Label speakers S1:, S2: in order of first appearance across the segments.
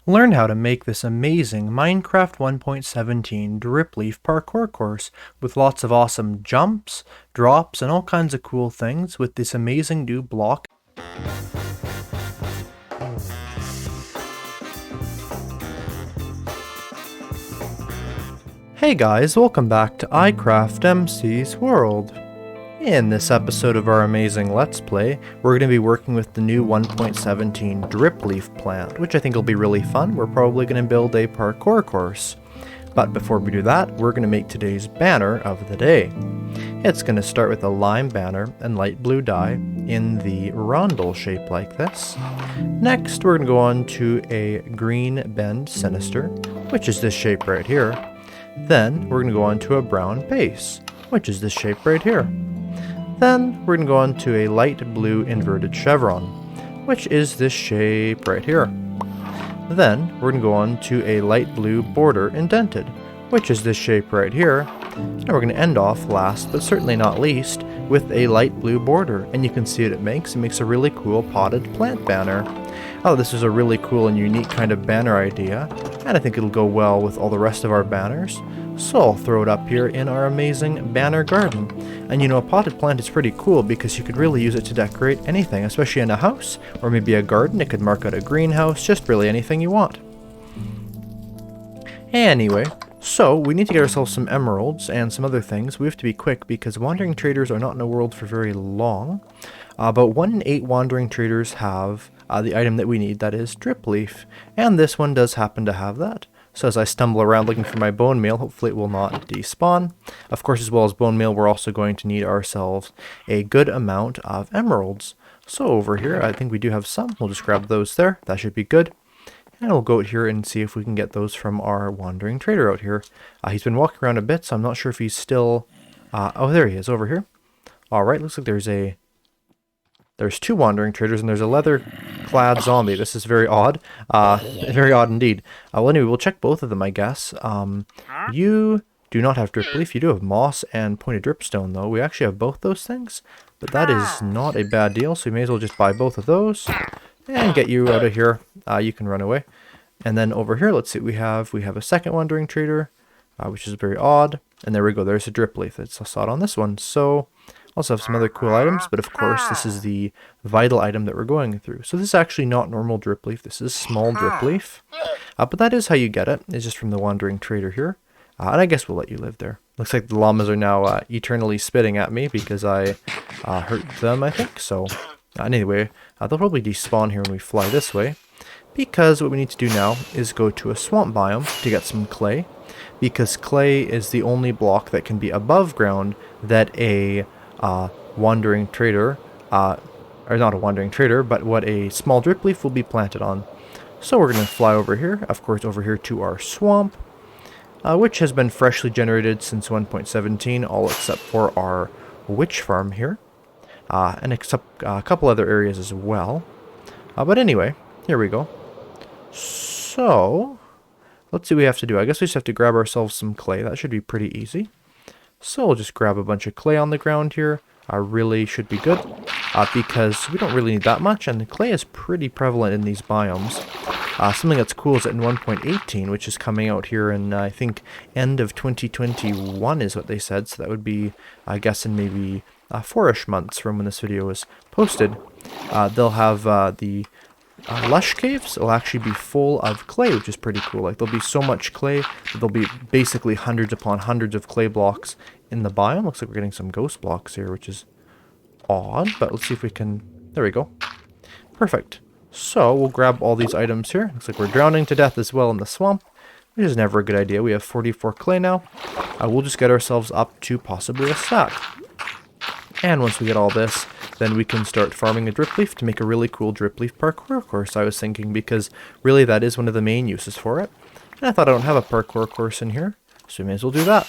S1: Learn how to make this amazing Minecraft 1.17 Dripleaf Parkour course with lots of awesome jumps, drops, and all kinds of cool things with this amazing new block. Hey guys, welcome back to iCraftMC's World. In this episode of our amazing Let's Play, we're going to be working with the new 1.17 Dripleaf plant, which I think will be really fun. We're probably going to build a parkour course. But before we do that, we're going to make today's banner of the day. It's going to start with a lime banner and light blue dye in the rondel shape like this. Next, we're going to go on to a green bend sinister, which is this shape right here. Then, we're going to go on to a brown base, which is this shape right here. Then we're going to go on to a light blue inverted chevron, which is this shape right here. Then we're going to go on to a light blue border indented, which is this shape right here. And we're going to end off last, but certainly not least, with a light blue border. And you can see what it makes. It makes a really cool potted plant banner. Oh, this is a really cool and unique kind of banner idea, and I think it'll go well with all the rest of our banners. So I'll throw it up here in our amazing banner garden. And you know, a potted plant is pretty cool because you could really use it to decorate anything, especially in a house, or maybe a garden. It could mark out a greenhouse, just really anything you want. Anyway, so we need to get ourselves some emeralds and some other things. We have to be quick because wandering traders are not in the world for very long. About 1 in 8 wandering traders have the item that we need, that is Dripleaf, and this one does happen to have that. So as I stumble around looking for my bone meal, hopefully it will not despawn. Of course, as well as bone meal, we're also going to need ourselves a good amount of emeralds. So over here, I think we do have some. We'll just grab those there. That should be good. And we'll go out here and see if we can get those from our wandering trader out here. He's been walking around a bit, so I'm not sure if he's still... oh, there he is, over here. Alright, looks like there's 2 wandering traders, and there's a leather-clad zombie. This is very odd. Very odd indeed. Well, anyway, we'll check both of them, I guess. You do not have Dripleaf. You do have moss and pointed dripstone, though. We actually have both those things, but that is not a bad deal, so we may as well just buy both of those and get you out of here. You can run away. And then over here, let's see what we have. We have a second wandering trader, which is very odd. And there we go. There's a Dripleaf. It's a saw on this one. So... also have some other cool items, but of course this is the vital item that we're going through. So this is actually not normal Dripleaf, this is small Dripleaf. But that is how you get it, it's just from the wandering trader here. And I guess we'll let you live there. Looks like the llamas are now eternally spitting at me because I hurt them, I think. So anyway, they'll probably despawn here when we fly this way. Because what we need to do now is go to a swamp biome to get some clay. Because clay is the only block that can be above ground that a... wandering trader, or not a wandering trader, but what a small Dripleaf will be planted on. So we're going to fly over here, of course over here to our swamp, which has been freshly generated since 1.17, all except for our witch farm here, and except a couple other areas as well. But anyway, here we go. So, let's see what we have to do. I guess we just have to grab ourselves some clay. That should be pretty easy. So we'll just grab a bunch of clay on the ground here. Really should be good because we don't really need that much, and the clay is pretty prevalent in these biomes. Something that's cool is that in 1.18, which is coming out here in, I think, end of 2021 is what they said, so that would be, I guess, in maybe 4-ish months from when this video was posted. They'll have the lush caves will actually be full of clay, which is pretty cool. Like, there'll be so much clay that there'll be basically hundreds upon hundreds of clay blocks in the biome. Looks like we're getting some ghost blocks here, which is odd, but let's see if we can... there we go. Perfect. So we'll grab all these items here. Looks like we're drowning to death as well in the swamp, which is never a good idea. We have 44 clay now. We'll just get ourselves up to possibly a stack. And once we get all this, then we can start farming a Dripleaf to make a really cool Dripleaf parkour course, I was thinking, because really that is one of the main uses for it. And I thought I don't have a parkour course in here, so we may as well do that.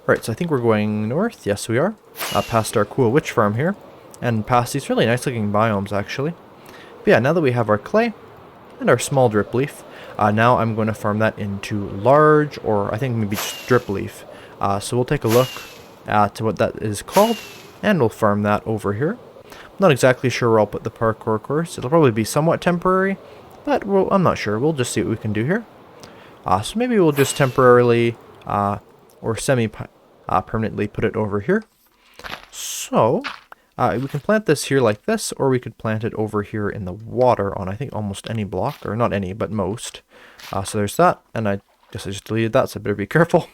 S1: Right, so I think we're going north. Yes, we are. Past our cool witch farm here, and past these really nice looking biomes, actually. But yeah, now that we have our clay and our small Dripleaf, now I'm going to farm that into large, or I think maybe just Dripleaf. So we'll take a look to what that is called, and we'll farm that over here. I'm not exactly sure where I'll put the parkour course. It'll probably be somewhat temporary, but I'm not sure. We'll just see what we can do here. So maybe we'll just temporarily or semi-permanently put it over here. So we can plant this here like this, or we could plant it over here in the water on, I think, almost any block, or not any, but most. So there's that, and I guess I just deleted that, so I better be careful.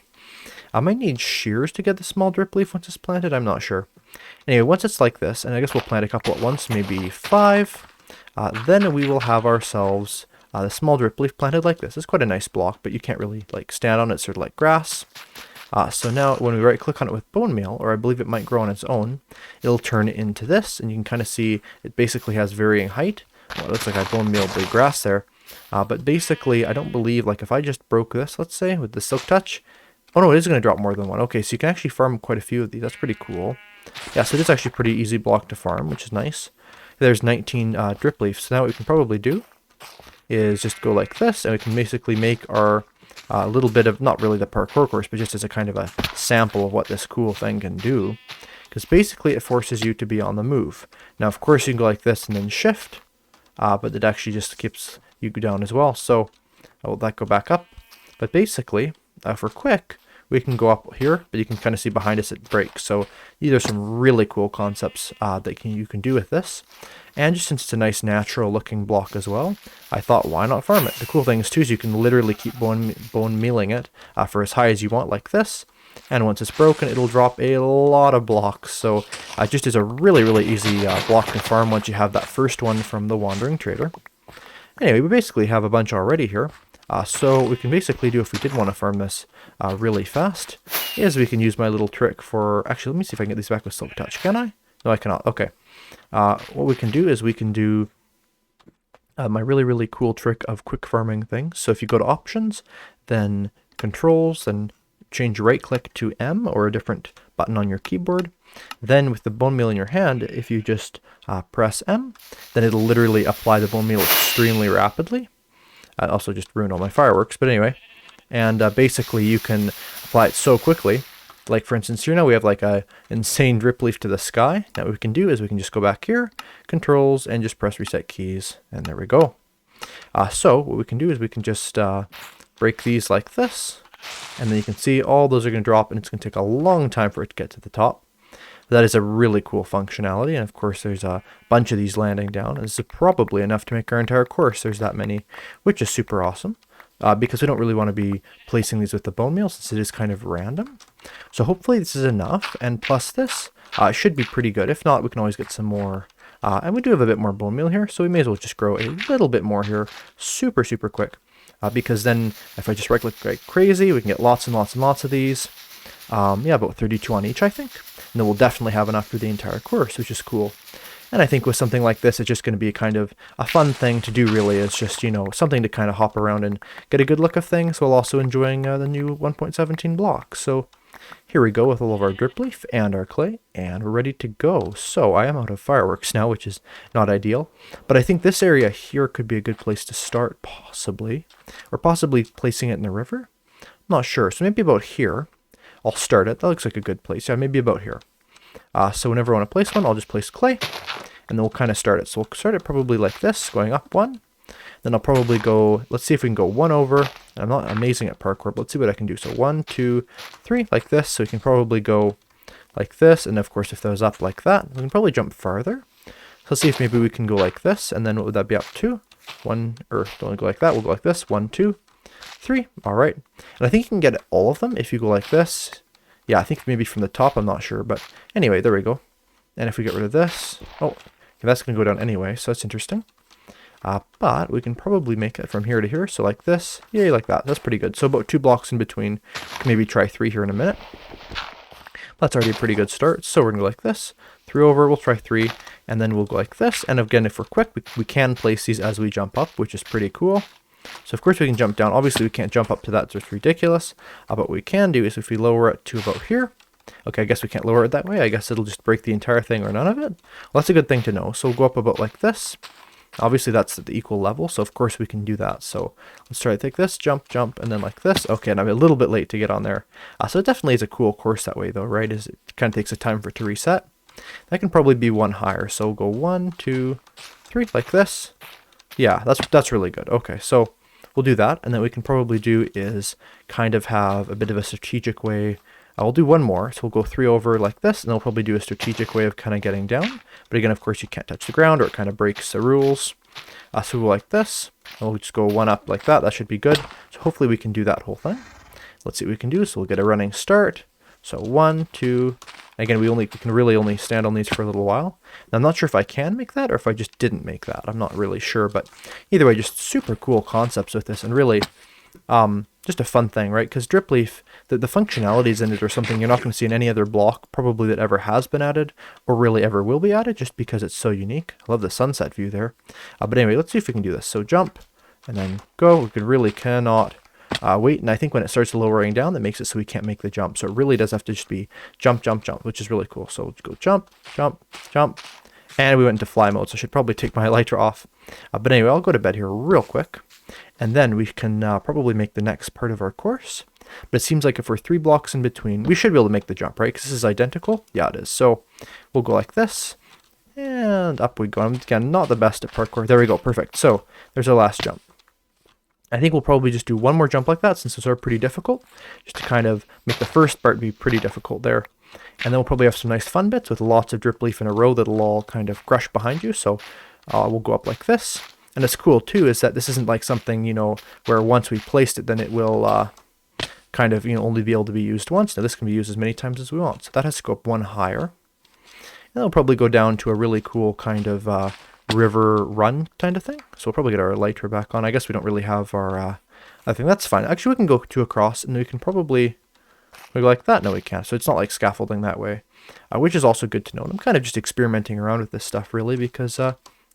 S1: I might need shears to get the small drip leaf once it's planted, I'm not sure. Anyway, once it's like this, and I guess we'll plant a couple at once, maybe 5, then we will have ourselves the small drip leaf planted like this. It's quite a nice block, but you can't really like stand on it, sort of like grass. So now when we right click on it with bone meal, or I believe it might grow on its own, it'll turn into this, and you can kind of see it basically has varying height. Well, it looks like I bone mealed the grass there. But basically, I don't believe, like if I just broke this, let's say, with the silk touch, oh no, it is going to drop more than one. Okay, so you can actually farm quite a few of these. That's pretty cool. Yeah, so it is actually a pretty easy block to farm, which is nice. There's 19 drip leaves. So now what we can probably do is just go like this, and we can basically make our little bit of, not really the parkour course, but just as a kind of a sample of what this cool thing can do. Because basically it forces you to be on the move. Now, of course, you can go like this and then shift, but it actually just keeps you down as well. So I will that go back up. But basically, if we're quick, we can go up here, but you can kind of see behind us it breaks. So these are some really cool concepts that you can do with this. And just since it's a nice natural looking block as well, I thought, why not farm it? The cool thing is too is you can literally keep bone mealing it for as high as you want, like this. And once it's broken, it'll drop a lot of blocks. So just is a really, really easy block to farm once you have that first one from the Wandering Trader. Anyway, we basically have a bunch already here. So what we can basically do if we did want to farm this really fast is we can use my little trick for, actually let me see if I can get these back with Silk Touch. Can I? No, I cannot. Okay. What we can do is we can do my really, really cool trick of quick farming things. So if you go to options, then controls, then change right click to M or a different button on your keyboard. Then with the bone meal in your hand, if you just press M, then it'll literally apply the bone meal extremely rapidly. I also just ruined all my fireworks, but anyway. And basically you can apply it so quickly. Like for instance, here now we have like a insane drip leaf to the sky. Now what we can do is we can just go back here, controls, and just press reset keys, and there we go. So what we can do is we can just break these like this, and then you can see all those are going to drop, and it's going to take a long time for it to get to the top. That is a really cool functionality, and of course there's a bunch of these landing down, and this is probably enough to make our entire course. There's that many, which is super awesome, because we don't really want to be placing these with the bone meal since it is kind of random. So hopefully this is enough, and plus this should be pretty good. If not, we can always get some more, and we do have a bit more bone meal here, so we may as well just grow a little bit more here super, super quick, because then if I just right click like crazy, we can get lots and lots and lots of these. Yeah, about 32 on each, I think. And then we'll definitely have enough for the entire course, which is cool. And I think with something like this, it's just going to be kind of a fun thing to do, really. It's just, you know, something to kind of hop around and get a good look of things while also enjoying the new 1.17 block. So here we go with all of our drip leaf and our clay, and we're ready to go. So I am out of fireworks now, which is not ideal. But I think this area here could be a good place to start, possibly. Or possibly placing it in the river. I'm not sure. So maybe about here. I'll start it. That looks like a good place. Yeah, maybe about here. So whenever I want to place one, I'll just place clay, and then we'll kind of start it. So we'll start it probably like this, going up one. Then I'll probably go, let's see if we can go one over. I'm not amazing at parkour, but let's see what I can do. So 1, 2, 3, like this. So we can probably go like this, and of course if that was up like that, we can probably jump farther. So let's see if maybe we can go like this, and then what would that be up to? 1, or don't go like that, we'll go like this. 1, 2, 3. All right. And I think you can get all of them if you go like this. Yeah, I think maybe from the top, I'm not sure. But anyway, there we go. And if we get rid of this, oh, that's going to go down anyway, so that's interesting. But we can probably make it from here to here. So like this, yeah, like that. That's pretty good. So about 2 blocks in between. Maybe try 3 here in a minute. That's already a pretty good start. So we're going to go like this. 3 over, we'll try 3. And then we'll go like this. And again, if we're quick, we can place these as we jump up, which is pretty cool. So of course we can jump down. Obviously we can't jump up to that, so it's ridiculous. But what we can do is if we lower it to about here. Okay, I guess we can't lower it that way. I guess it'll just break the entire thing or none of it. Well, that's a good thing to know. So we'll go up about like this. Obviously that's at the equal level, so of course we can do that. So let's try to take this, jump, jump, and then like this. Okay, and I'm a little bit late to get on there. So it definitely is a cool course that way though, right? It kind of takes a time for it to reset. That can probably be one higher. So we'll go 1, 2, 3, like this. Yeah, that's really good. Okay, so we'll do that, and then what we can probably do is kind of have a bit of a strategic way. I'll do one more, so we'll go 3 over like this, and then we'll probably do a strategic way of kind of getting down. But again, of course, you can't touch the ground, or it kind of breaks the rules. So we'll go like this, and we'll just go 1 up like that. That should be good. So hopefully we can do that whole thing. Let's see what we can do. So we'll get a running start. So 1, 2. Again, we can really only stand on these for a little while. Now, I'm not sure if I can make that or if I just didn't make that. I'm not really sure, but either way, just super cool concepts with this, and really just a fun thing, right? Because Dripleaf, the functionalities in it are something you're not going to see in any other block probably that ever has been added or really ever will be added, just because it's so unique. I love the sunset view there. But anyway, let's see if we can do this. So jump and then go. We really cannot wait, and I think when it starts lowering down, that makes it so we can't make the jump. So it really does have to just be jump, jump, jump, which is really cool. So let's go jump, jump, jump, and we went into fly mode, so I should probably take my lighter off. But anyway, I'll go to bed here real quick, and then we can probably make the next part of our course. But it seems like if we're 3 blocks in between, we should be able to make the jump, right? Because this is identical. Yeah, it is. So we'll go like this, and up we go. I'm, again, not the best at parkour. There we go. Perfect. So there's our last jump. I think we'll probably just do one more jump like that, since those are pretty difficult, just to kind of make the first part be pretty difficult there. And then we'll probably have some nice fun bits with lots of drip leaf in a row that'll all kind of crush behind you. So we'll go up like this. And it's cool too is that this isn't like something, you know, where once we placed it, then it will kind of, you know, only be able to be used once. Now this can be used as many times as we want. So that has to go up 1 higher. And it'll probably go down to a really cool kind of river run kind of thing. So we'll probably get our lighter back on. I guess we don't really have our I think that's fine. Actually, we can go 2 across, and we can probably go like that. No, we can't. So it's not like scaffolding that way, which is also good to know. And I'm kind of just experimenting around with this stuff really, because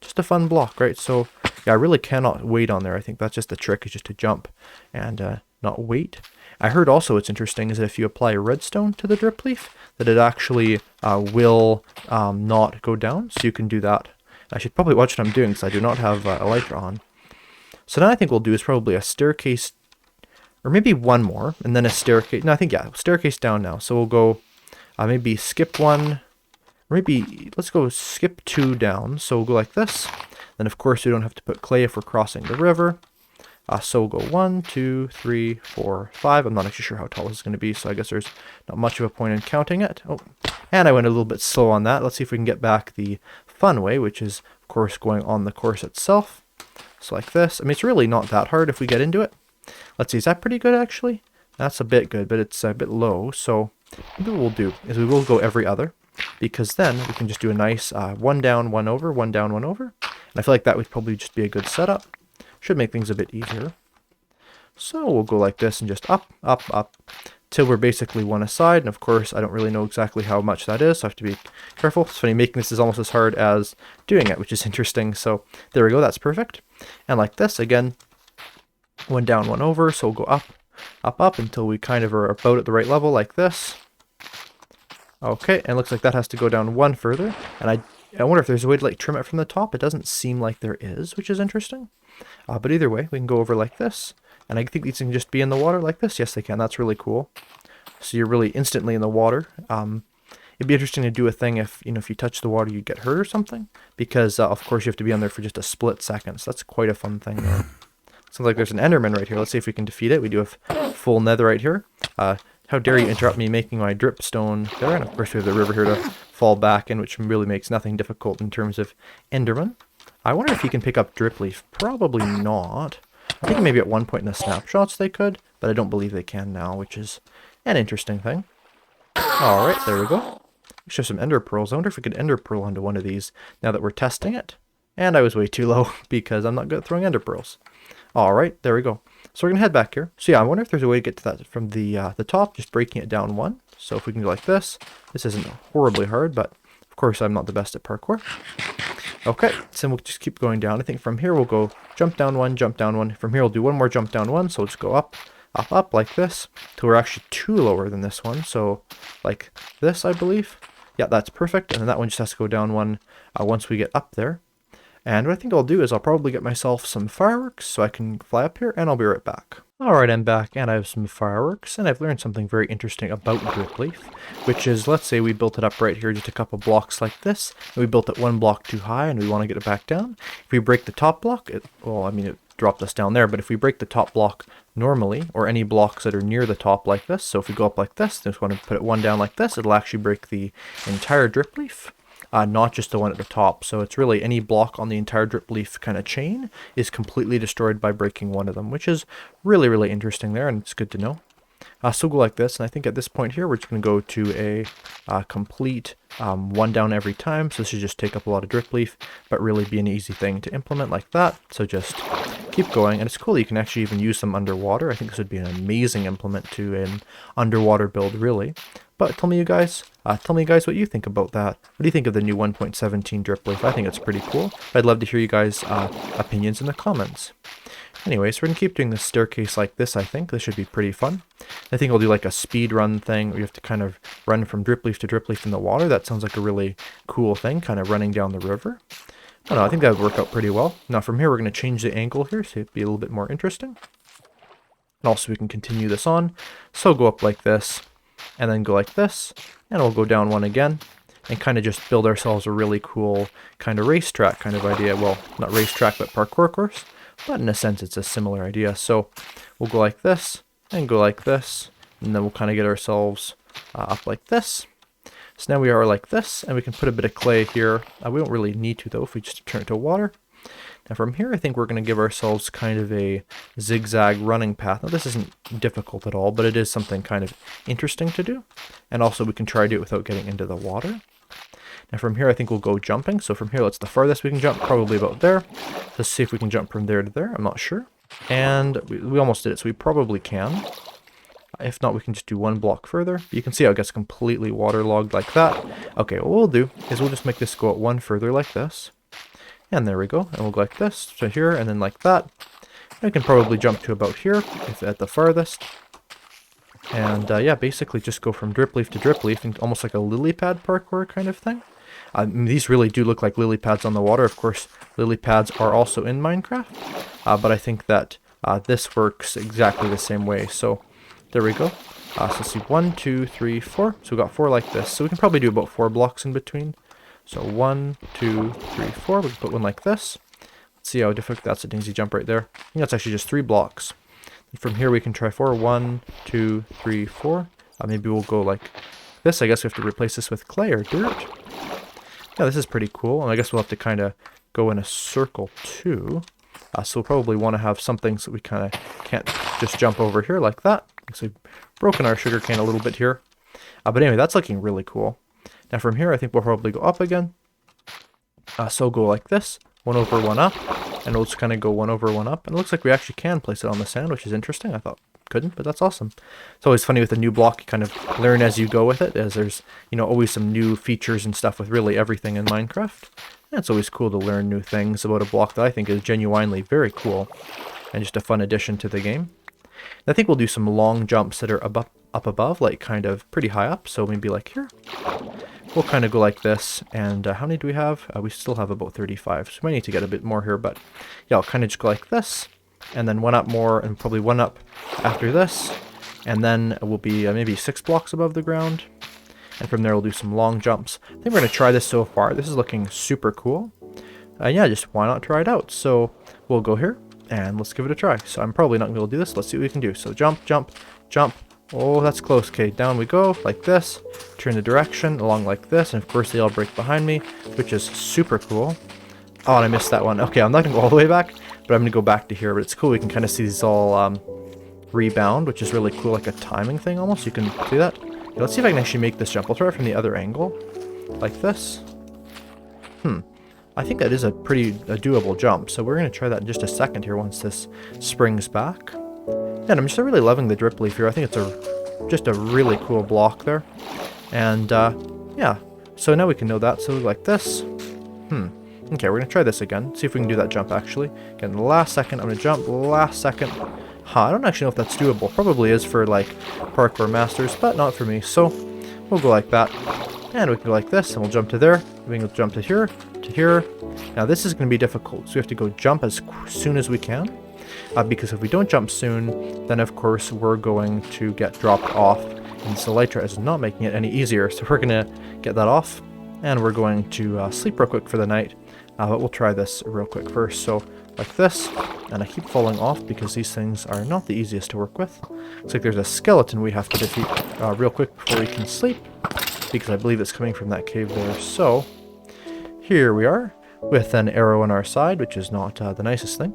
S1: just a fun block, right? So yeah, I really cannot wait on there. I think that's just the trick, is just to jump and not wait. I heard also what's interesting is that if you apply redstone to the drip leaf, that it actually will not go down. So you can do that. I should probably watch what I'm doing, because I do not have a lighter on. So now I think we'll do is probably a staircase, or maybe one more, and then a staircase. No, I think, yeah, staircase down now. So we'll go maybe skip 1, or maybe let's go skip 2 down. So we'll go like this. Then, of course, we don't have to put clay if we're crossing the river. So we'll go 1, 2, 3, 4, 5. I'm not actually sure how tall this is going to be, so I guess there's not much of a point in counting it. Oh, and I went a little bit slow on that. Let's see if we can get back the fun way, which is, of course, going on the course itself. So like this. I mean, it's really not that hard if we get into it. Let's see, is that pretty good, actually? That's a bit good, but it's a bit low. So maybe what we'll do is we will go every other, because then we can just do a nice 1 down, 1 over, 1 down, 1 over. And I feel like that would probably just be a good setup. Should make things a bit easier. So we'll go like this and just up, up, up, till we're basically 1 aside. And of course, I don't really know exactly how much that is, so I have to be careful. It's funny, making this is almost as hard as doing it, which is interesting. So there we go, that's perfect. And like this, again, 1 down, 1 over. So we'll go up, up, up, until we kind of are about at the right level, like this. Okay, and it looks like that has to go down 1 further. And I wonder if there's a way to like trim it from the top. It doesn't seem like there is, which is interesting. But either way, we can go over like this. And I think these can just be in the water like this. Yes, they can. That's really cool. So you're really instantly in the water. It'd be interesting to do a thing if, you know, if you touch the water, you'd get hurt or something. Because, of course, you have to be on there for just a split second. So that's quite a fun thing there. Sounds like there's an Enderman right here. Let's see if we can defeat it. We do have full netherite here. How dare you interrupt me making my dripstone there. And, of course, we have the river here to fall back in, which really makes nothing difficult in terms of Enderman. I wonder if you can pick up Dripleaf. Probably not. I think maybe at one point in the snapshots they could, but I don't believe they can now, which is an interesting thing. Alright, there we go. We should have some ender pearls. I wonder if we could ender pearl onto one of these now that we're testing it. And I was way too low because I'm not good at throwing ender pearls. Alright, there we go. So we're going to head back here. So yeah, I wonder if there's a way to get to that from the top, just breaking it down 1. So if we can go like this. This isn't horribly hard, but of course I'm not the best at parkour. Okay, so we'll just keep going down. I think from here we'll go jump down 1, jump down 1. From here we'll do 1 more jump down 1, so we'll just go up, up, up like this, till we're actually 2 lower than this one. So like this, I believe. Yeah, that's perfect. And then that one just has to go down 1 once we get up there. And what I think I'll do is I'll probably get myself some fireworks so I can fly up here, and I'll be right back. Alright, I'm back, and I have some fireworks, and I've learned something very interesting about Dripleaf, which is, let's say we built it up right here, just a couple blocks like this, and we built it one block too high, and we want to get it back down. If we break the top block, it dropped us down there, but if we break the top block normally, or any blocks that are near the top like this, so if we go up like this, just want to put it one down like this, it'll actually break the entire Dripleaf. Not just the one at the top. So it's really any block on the entire drip leaf kind of chain is completely destroyed by breaking one of them, which is really, really interesting there, and it's good to know. So we'll go like this, and I think at this point here we're just going to go to a complete one down every time. So this should just take up a lot of drip leaf, but really be an easy thing to implement like that. So just keep going, and it's cool that you can actually even use them underwater. I think this would be an amazing implement to an underwater build, really. But tell me you guys what you think about that. What do you think of the new 1.17 Dripleaf? I think it's pretty cool. I'd love to hear you guys' opinions in the comments. Anyway, so we're going to keep doing this staircase like this, I think. This should be pretty fun. I think I'll do like a speed run thing where you have to kind of run from Dripleaf to Dripleaf in the water. That sounds like a really cool thing, kind of running down the river. I don't know, I think that would work out pretty well. Now from here we're going to change the angle here so it'd be a little bit more interesting. And also we can continue this on. So go up like this, and then go like this, and we'll go down one again, and kind of just build ourselves a really cool kind of racetrack kind of idea. Well, not racetrack, but parkour course, but in a sense it's a similar idea. So we'll go like this, and go like this, and then we'll kind of get ourselves up like this. So now we are like this, and we can put a bit of clay here. We don't really need to though if we just turn it to water. Now from here I think we're going to give ourselves kind of a zigzag running path. Now this isn't difficult at all, but it is something kind of interesting to do. And also we can try to do it without getting into the water. Now from here I think we'll go jumping. So from here, that's the farthest we can jump, probably about there. Let's see if we can jump from there to there, I'm not sure. And we almost did it, so we probably can. If not, we can just do one block further. You can see how it gets completely waterlogged like that. Okay, what we'll do is we'll just make this go out one further like this. And there we go, and we'll go like this to here, and then like that. We can probably jump to about here, if at the farthest. And yeah, basically just go from drip leaf to drip leaf, and almost like a lily pad parkour kind of thing. These really do look like lily pads on the water. Of course, lily pads are also in Minecraft, but I think that this works exactly the same way. So there we go. So let's see, 1, 2, 3, 4. So we got 4 like this. So we can probably do about 4 blocks in between. So 1, 2, 3, 4. We can put one like this. Let's see how difficult. That's a easy jump right there. I think that's actually just 3 blocks. And from here we can try 4. 1, 2, 3, 4. Maybe we'll go like this. I guess we have to replace this with clay or dirt. Yeah, this is pretty cool. And I guess we'll have to kind of go in a circle too. So we'll probably want to have something so we kind of can't just jump over here like that. So we've broken our sugar cane a little bit here. But anyway, that's looking really cool. Now from here, I think we'll probably go up again. So go like this, 1 over 1 up, and we'll just kind of go 1 over 1 up. And it looks like we actually can place it on the sand, which is interesting. I thought couldn't, but that's awesome. It's always funny with a new block, you kind of learn as you go with it, as there's, you know, always some new features and stuff with really everything in Minecraft. And it's always cool to learn new things about a block that I think is genuinely very cool, and just a fun addition to the game. I think we'll do some long jumps that are up above, like kind of pretty high up, so maybe like here. We'll kind of go like this, and how many do we have? We still have about 35, so we might need to get a bit more here, but yeah, I'll kind of just go like this, and then 1 up more, and probably 1 up after this, and then we'll be maybe 6 blocks above the ground, and from there we'll do some long jumps. I think we're going to try this so far. This is looking super cool. Yeah, just why not try it out? So we'll go here, and let's give it a try. So I'm probably not going to be able to do this. Let's see what we can do. So jump, jump, jump. Oh, that's close. Okay, down we go, like this. Turn the direction along like this, and of course they all break behind me, which is super cool. Oh, and I missed that one. Okay, I'm not going to go all the way back, but I'm going to go back to here. But it's cool, we can kind of see these all rebound, which is really cool, like a timing thing almost. You can see that. Okay, let's see if I can actually make this jump. I'll try it from the other angle, like this. I think that is a pretty doable jump, so we're going to try that in just a second here once this springs back. And I'm just really loving the drip leaf here. I think it's just a really cool block there. And yeah, so now we can know that. So like this. Okay, we're going to try this again. See if we can do that jump actually. Again, the last second, I'm going to jump, last second. I don't actually know if that's doable. Probably is for like parkour masters, but not for me. So we'll go like that. And we can go like this, and we'll jump to there. We can jump to here, to here. Now this is going to be difficult, so we have to go jump as soon as we can. because if we don't jump soon, then of course we're going to get dropped off, and this elytra is not making it any easier. So we're going to get that off, and we're going to sleep real quick for the night, but we'll try this real quick first. So like this, and I keep falling off because these things are not the easiest to work with. Looks like there's a skeleton we have to defeat real quick before we can sleep, because I believe it's coming from that cave there. So here we are with an arrow on our side, which is not the nicest thing.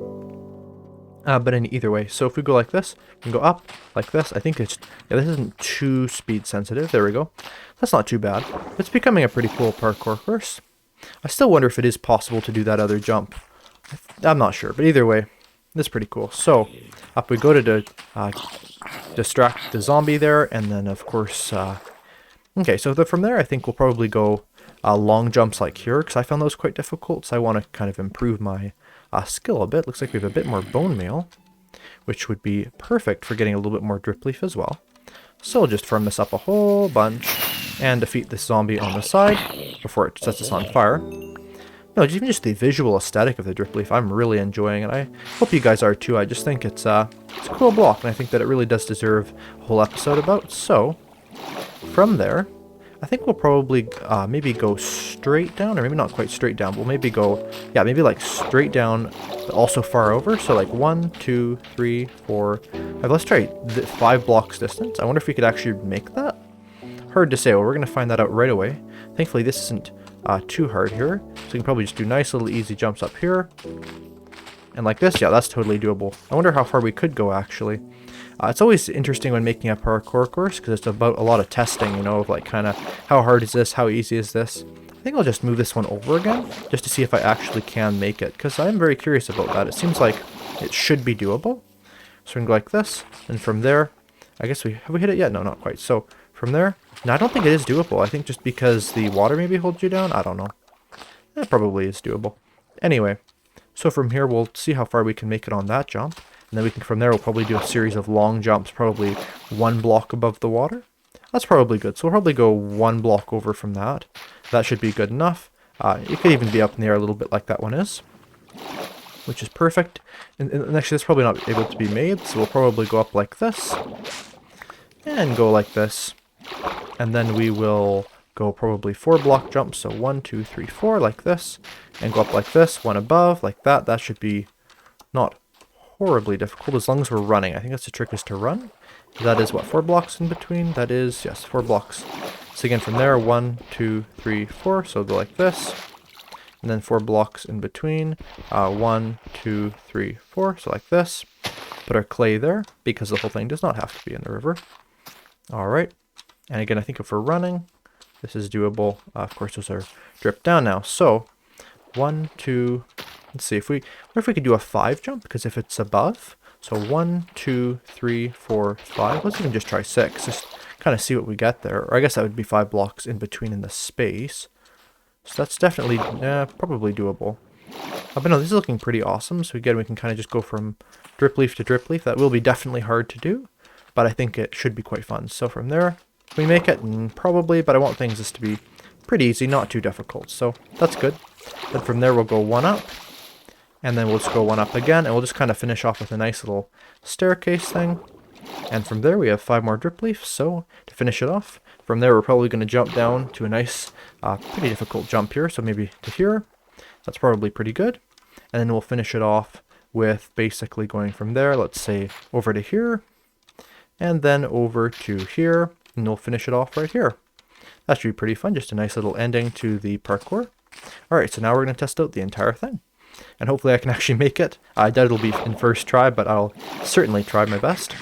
S1: But in either way, so if we go like this, we can go up like this. I think it's, yeah, this isn't too speed sensitive. There we go. That's not too bad. It's becoming a pretty cool parkour course. I still wonder if it is possible to do that other jump. I'm not sure, but either way, this is pretty cool. So up we go to distract the zombie there, and then of course, okay, so from there I think we'll probably go long jumps like here, because I found those quite difficult, so I want to kind of improve my skill a bit. Looks like we have a bit more bone meal, which would be perfect for getting a little bit more drip leaf as well. So we'll just firm this up a whole bunch and defeat this zombie on the side before it sets us on fire. No, even just the visual aesthetic of the drip leaf, I'm really enjoying it. I hope you guys are too. I just think it's a cool block, and I think that it really does deserve a whole episode about. So from there, I think we'll probably maybe go straight down, or maybe not quite straight down, but we'll maybe go, yeah, maybe like straight down, but also far over. So like 1, 2, 3, 4, 5. Let's try 5 blocks distance. I wonder if we could actually make that. Hard to say. Well, we're going to find that out right away. Thankfully, this isn't too hard here, so we can probably just do nice little easy jumps up here. And like this, yeah, that's totally doable. I wonder how far we could go, actually. It's always interesting when making a parkour course, because it's about a lot of testing, you know, of like kind of how hard is this, how easy is this. I think I'll just move this one over again, just to see if I actually can make it, because I'm very curious about that. It seems like it should be doable. So we can go like this, and from there, I guess have we hit it yet? No, not quite. So from there, no, I don't think it is doable. I think just because the water maybe holds you down, I don't know. That probably is doable. Anyway, so from here we'll see how far we can make it on that jump. And then we can, from there, we'll probably do a series of long jumps, probably 1 block above the water. That's probably good. So we'll probably go 1 block over from that. That should be good enough. It could even be up in the air a little bit like that one is, which is perfect. And actually, that's probably not able to be made, so we'll probably go up like this and go like this. And then we will go probably 4 block jumps, so 1, 2, 3, 4, like this, and go up like this, 1 above, like that. That should be not horribly difficult as long as we're running. I think that's the trick, is to run. That is what, 4 blocks in between? That is, yes, 4 blocks. So again, from there, 1, 2, 3, 4. So go like this, and then 4 blocks in between. 1, 2, 3, 4. So like this. Put our clay there, because the whole thing does not have to be in the river. All right. And again, I think if we're running, this is doable. Of course, those are dripped down now. So 1, 2. Let's see if we could do a 5 jump, because if it's above, so 1, 2, 3, 4, 5. Let's even just try 6, just kind of see what we get there. Or I guess that would be 5 blocks in between in the space. So that's definitely probably doable. But no, this is looking pretty awesome. So again, we can kind of just go from drip leaf to drip leaf. That will be definitely hard to do, but I think it should be quite fun. So from there, we make it, probably, but I want things just to be pretty easy, not too difficult. So that's good. Then from there, we'll go 1 up. And then we'll just go 1 up again, and we'll just kind of finish off with a nice little staircase thing. And from there we have 5 more drip leaves, so to finish it off, from there we're probably going to jump down to a nice, pretty difficult jump here, so maybe to here. That's probably pretty good. And then we'll finish it off with basically going from there, let's say, over to here, and then over to here, and we'll finish it off right here. That should be pretty fun, just a nice little ending to the parkour. Alright, so now we're going to test out the entire thing. And hopefully I can actually make it. I doubt it'll be in first try, but I'll certainly try my best.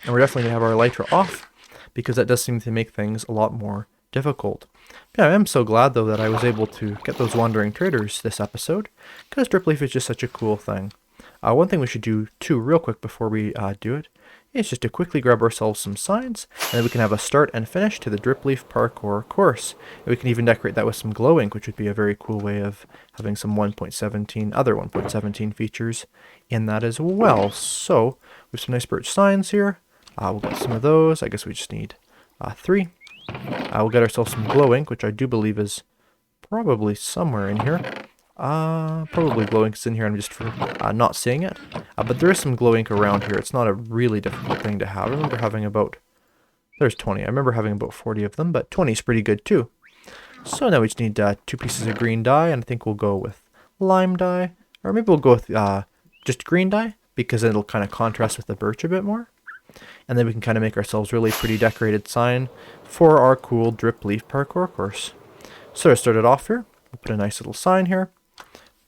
S1: And we're definitely going to have our elytra off, because that does seem to make things a lot more difficult. Yeah, I am so glad, though, that I was able to get those wandering traders this episode, because Dripleaf is just such a cool thing. One thing we should do, too, real quick before we do it, is just to quickly grab ourselves some signs, and then we can have a start and finish to the Dripleaf Parkour course. And we can even decorate that with some glow ink, which would be a very cool way of having some 1.17, other 1.17 features in that as well. So, we have some nice birch signs here. We'll get some of those. I guess we just need 3. We'll get ourselves some glow ink, which I do believe is probably somewhere in here. Probably glow ink's in here. I'm just not seeing it. But there is some glow ink around here. It's not a really difficult thing to have. I remember having about... There's 20. I remember having about 40 of them, but 20 is pretty good too. So now we just need 2 pieces of green dye, and I think we'll go with lime dye. Or maybe we'll go with just green dye, because it'll kind of contrast with the birch a bit more. And then we can kind of make ourselves really pretty decorated sign for our cool Dripleaf Parkour course. So to start it off here, we'll put a nice little sign here,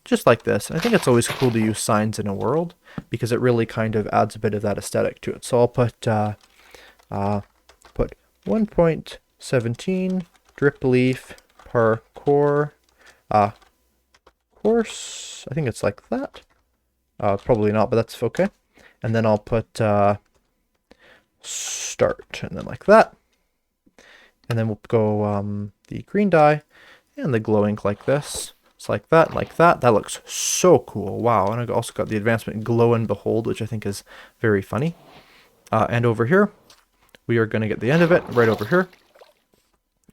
S1: just like this. And I think it's always cool to use signs in a world, because it really kind of adds a bit of that aesthetic to it. So I'll put 1.17 Dripleaf Parkour course. I think it's like that. Probably not, but that's okay. And then I'll put start, and then like that. And then we'll go the green dye and the glow ink like this. It's like that, like that. That looks so cool. Wow. And I've also got the advancement glow and behold, which I think is very funny. And over here, we are going to get the end of it right over here.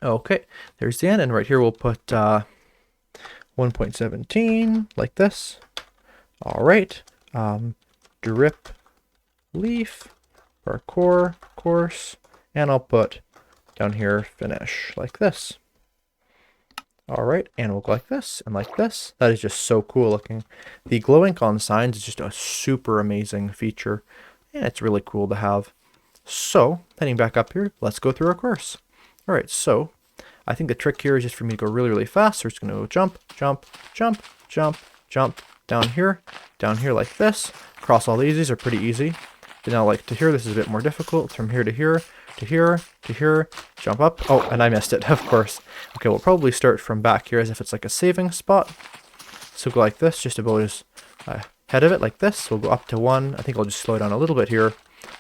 S1: Okay, there's the end. And right here, we'll put 1.17 like this. All right. Dripleaf Parkour course. And I'll put down here finish like this. All right, and we'll go like this and like this. That is just so cool looking. The glow ink on signs is just a super amazing feature, and it's really cool to have. So, heading back up here, let's go through our course. All right, so I think the trick here is just for me to go really, really fast. So we're just going to go jump, jump, jump, jump, jump, down here like this. Across all these are pretty easy. But now like to here, this is a bit more difficult. From here to here, to here, to here, jump up. Oh, and I missed it, of course. Okay, we'll probably start from back here as if it's like a saving spot. So go like this, just about as head of it, like this. So we'll go up to 1. I think I'll just slow down a little bit here.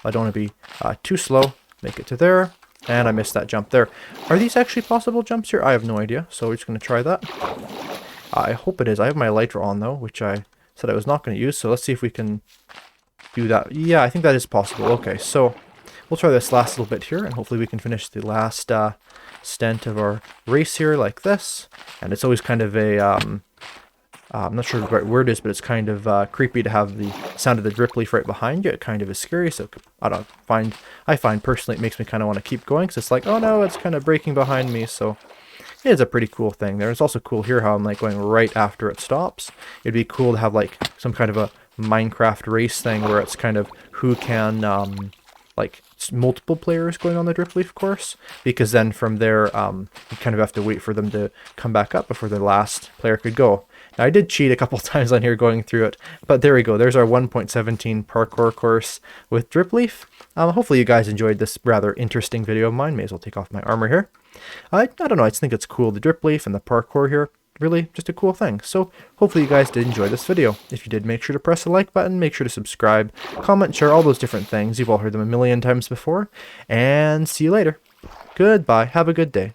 S1: I don't want to be too slow. Make it to there. And I missed that jump there. Are these actually possible jumps here? I have no idea. So we're just going to try that. I hope it is. I have my lighter on though, which I said I was not going to use. So let's see if we can do that. Yeah, I think that is possible. Okay, so we'll try this last little bit here, and hopefully we can finish the last stent of our race here like this. And it's always kind of a, I'm not sure what the right word is, but it's kind of creepy to have the sound of the Dripleaf right behind you. It kind of is scary, so I find personally it makes me kind of want to keep going, because it's like, oh no, it's kind of breaking behind me, so it is a pretty cool thing there. It's also cool here how I'm like going right after it stops. It'd be cool to have like some kind of a Minecraft race thing where it's kind of who can like multiple players going on the Dripleaf course, because then from there you kind of have to wait for them to come back up before the last player could go. Now I did cheat a couple times on here going through it, but there we go. There's our 1.17 parkour course with Dripleaf. Hopefully you guys enjoyed this rather interesting video of mine. May as well take off my armor here. I don't know, I just think it's cool, the Dripleaf and the parkour here. Really just a cool thing. So hopefully you guys did enjoy this video. If you did, make sure to press the like button, make sure to subscribe, comment, share, all those different things. You've all heard them a million times before. And see you later. Goodbye. Have a good day.